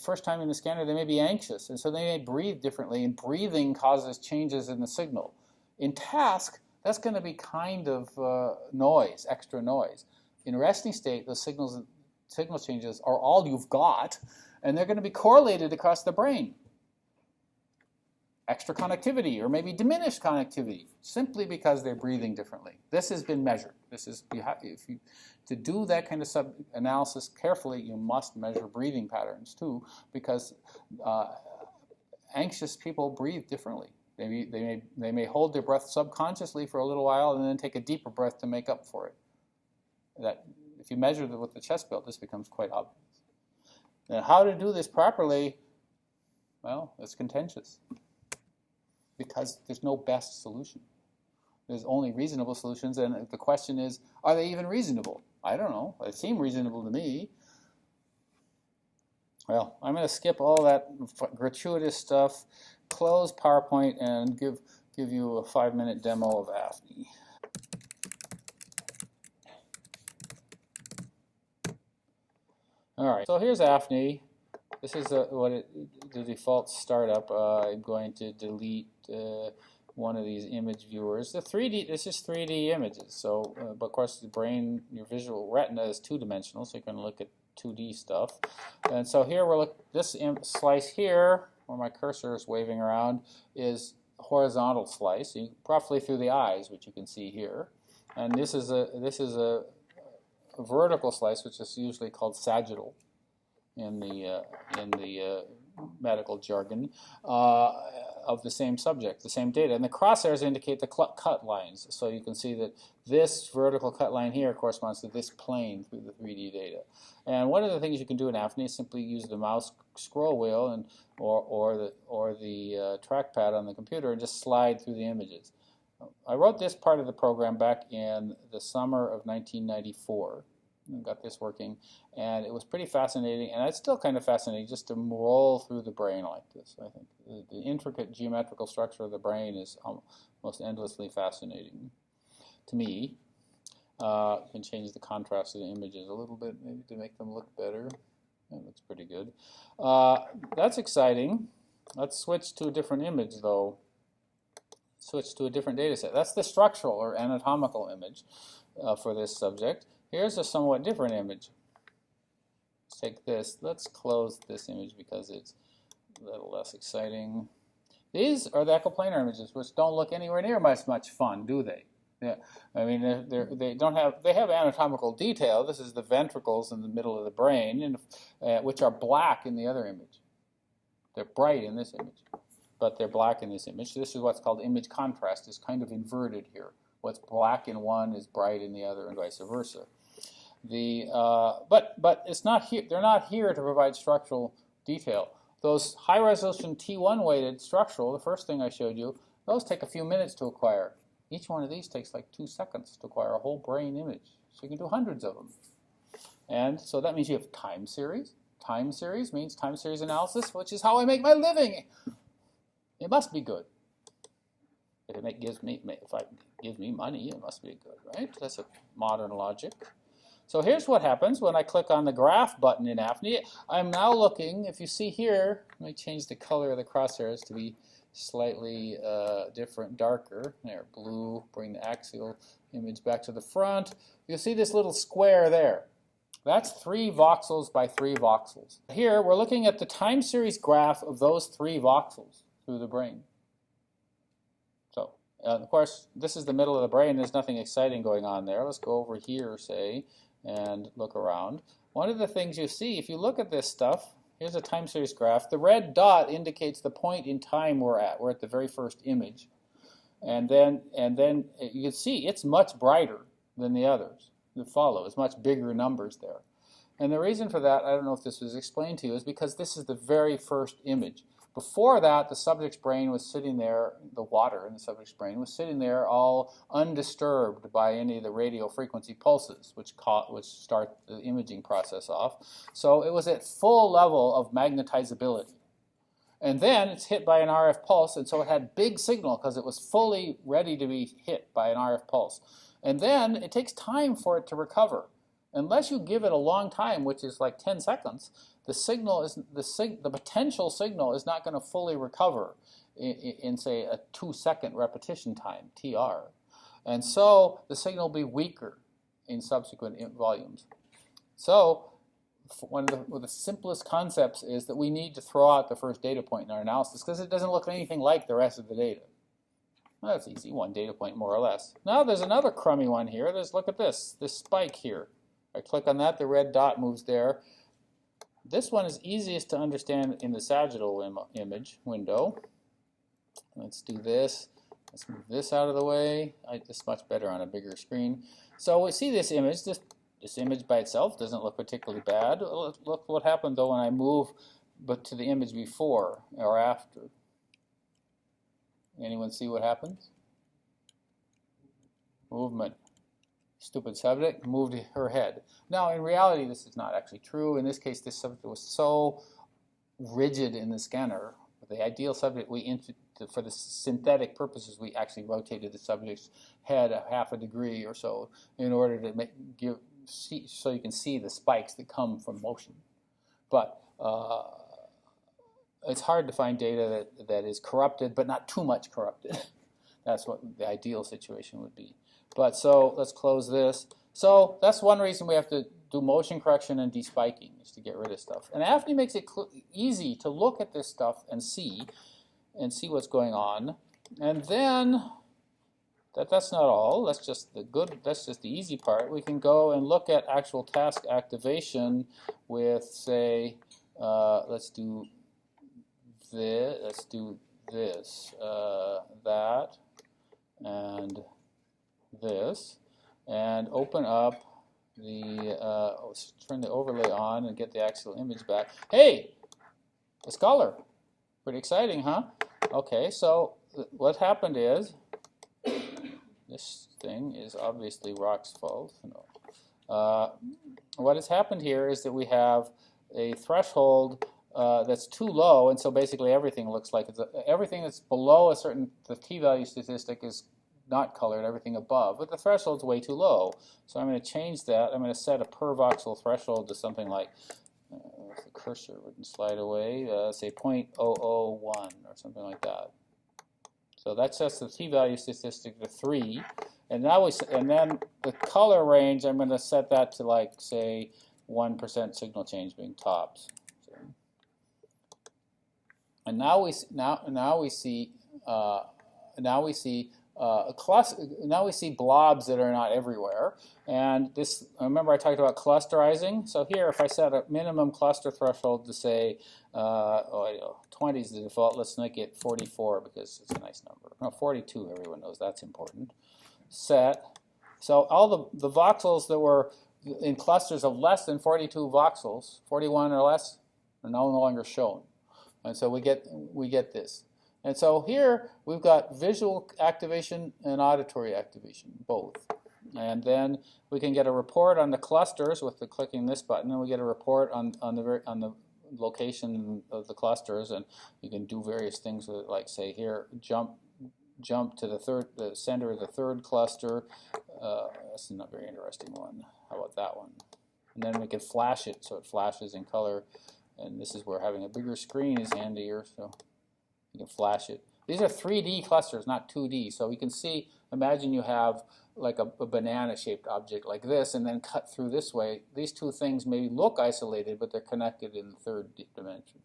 first time in the scanner, they may be anxious, and so they may breathe differently, and breathing causes changes in the signal. In task, that's going to be kind of noise, extra noise. In resting state, those signal changes are all you've got, and they're going to be correlated across the brain. Extra connectivity, or maybe diminished connectivity, simply because they're breathing differently. This has been measured. This is, to do that kind of sub-analysis carefully, you must measure breathing patterns too, because anxious people breathe differently. They may hold their breath subconsciously for a little while and then take a deeper breath to make up for it. That, if you measure with the chest belt, this becomes quite obvious. Now, how to do this properly? Well, it's contentious, because there's no best solution. There's only reasonable solutions, and the question is, are they even reasonable? I don't know. They seem reasonable to me. Well, I'm going to skip all that gratuitous stuff, close PowerPoint, and give you a 5-minute demo of AFNI. All right, so here's AFNI. This is the default startup. I'm going to delete one of these image viewers. The 3D, this is 3D images. So, but of course, the brain, your visual retina is two-dimensional, so you can look at 2D stuff. And so here we're looking. This slice here, where my cursor is waving around, is horizontal slice, roughly through the eyes, which you can see here. And this is a vertical slice, which is usually called sagittal in the medical jargon, of the same subject, the same data. And the crosshairs indicate the cut lines. So you can see that this vertical cut line here corresponds to this plane through the 3D data. And one of the things you can do in AFNI is simply use the mouse scroll wheel and or the trackpad on the computer and just slide through the images. I wrote this part of the program back in the summer of 1994. I got this working, and it was pretty fascinating, and it's still kind of fascinating just to roll through the brain like this. I think the intricate geometrical structure of the brain is almost endlessly fascinating to me. You can change the contrast of the images a little bit, maybe to make them look better. That looks pretty good. That's exciting. Let's switch to a different image, though. Switch to a different data set. That's the structural or anatomical image for this subject. Here's a somewhat different image. Let's take this. Let's close this image because it's a little less exciting. These are the echoplanar images, which don't look anywhere near as much fun, do they? Yeah, I mean, they have anatomical detail. This is the ventricles in the middle of the brain, and, which are black in the other image. They're bright in this image, but they're black in this image. This is what's called image contrast. It's kind of inverted here. What's black in one is bright in the other, and vice versa. But it's not here. They're not here to provide structural detail. Those high-resolution T1 weighted structural, the first thing I showed you, those take a few minutes to acquire. Each one of these takes like 2 seconds to acquire a whole brain image. So you can do hundreds of them. And so that means you have time series. Time series means time series analysis, which is how I make my living. It must be good. If it gives me money, it must be good, right? That's a modern logic. So here's what happens when I click on the graph button in AFNI. I'm now looking, if you see here, let me change the color of the crosshairs to be slightly different, darker. There, blue, bring the axial image back to the front. You'll see this little square there. That's 3 voxels by 3 voxels. Here, we're looking at the time series graph of those 3 voxels through the brain. So, of course, this is the middle of the brain. There's nothing exciting going on there. Let's go over here, say, and look around. One of the things you see, if you look at this stuff, here's a time series graph. The red dot indicates the point in time we're at. We're at the very first image. And then you can see it's much brighter than the others that follow. It's much bigger numbers there. And the reason for that, I don't know if this was explained to you, is because this is the very first image. Before that, the subject's brain was sitting there, the water in the subject's brain was sitting there all undisturbed by any of the radio frequency pulses, which start the imaging process off. So it was at full level of magnetizability. And then it's hit by an RF pulse, and so it had big signal because it was fully ready to be hit by an RF pulse. And then it takes time for it to recover. Unless you give it a long time, which is like 10 seconds, the potential signal is not going to fully recover in say a 2-second repetition time, TR. And so the signal will be weaker in subsequent volumes. So one of the simplest concepts is that we need to throw out the first data point in our analysis because it doesn't look anything like the rest of the data. Well, that's easy, one data point more or less. Now there's another crummy one here. Look at this spike here. I click on that, the red dot moves there. This one is easiest to understand in the sagittal image window. Let's do this. Let's move this out of the way. It's much better on a bigger screen. So we see this image. This image by itself doesn't look particularly bad. Look what happened though when I move to the image before or after. Anyone see what happens? Movement. Stupid subject moved her head. Now, in reality, this is not actually true. In this case, this subject was so rigid in the scanner. The ideal subject, for the synthetic purposes, we actually rotated the subject's head a half a degree or so in order to so you can see the spikes that come from motion. But it's hard to find data that is corrupted, but not too much corrupted. That's what the ideal situation would be. But so let's close this. So that's one reason we have to do motion correction and despiking, is to get rid of stuff. And AFNI makes it easy to look at this stuff and see what's going on. And then that's not all. That's just the easy part. We can go and look at actual task activation with, say, let's do this, that, and this, and open up turn the overlay on and get the actual image back. Hey, a scholar. Pretty exciting, huh? Okay, so what happened is, this thing is obviously Rock's fault. No. What has happened here is that we have a threshold that's too low, and so basically everything looks like everything that's below the t-value statistic is not colored, everything above, but the threshold's way too low. So I'm going to change that. I'm going to set a per voxel threshold to something like, if the cursor wouldn't slide away, say 0.001 or something like that. So that sets the t-value statistic to 3. And then the color range, I'm going to set that to like, say, 1% signal change being tops. And now we see blobs that are not everywhere. And this, remember I talked about clusterizing. So here, if I set a minimum cluster threshold to say, 20 is the default. Let's make it 44 because it's a nice number. No, 42. Everyone knows that's important. Set. So all the voxels that were in clusters of less than 42 voxels, 41 or less, are no longer shown. And so we get this. And so here we've got visual activation and auditory activation, both. And then we can get a report on the clusters with clicking this button, and we get a report on the location of the clusters, and you can do various things with it, like say here, jump to the center of the third cluster. That's not a very interesting one. How about that one? And then we can flash it so it flashes in color. And this is where having a bigger screen is handier, so you can flash it. These are 3D clusters, not 2D. So you can see, imagine you have like a banana-shaped object like this, and then cut through this way. These two things maybe look isolated, but they're connected in the third dimension.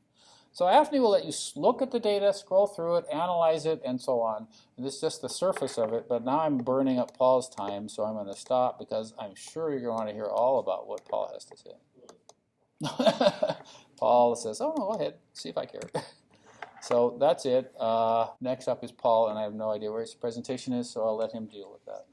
So AFNI will let you look at the data, scroll through it, analyze it, and so on. And this is just the surface of it, but now I'm burning up Paul's time, so I'm going to stop because I'm sure you're going to want to hear all about what Paul has to say. Paul says, oh, no, go ahead, see if I care. So that's it. Next up is Paul, and I have no idea where his presentation is, so I'll let him deal with that.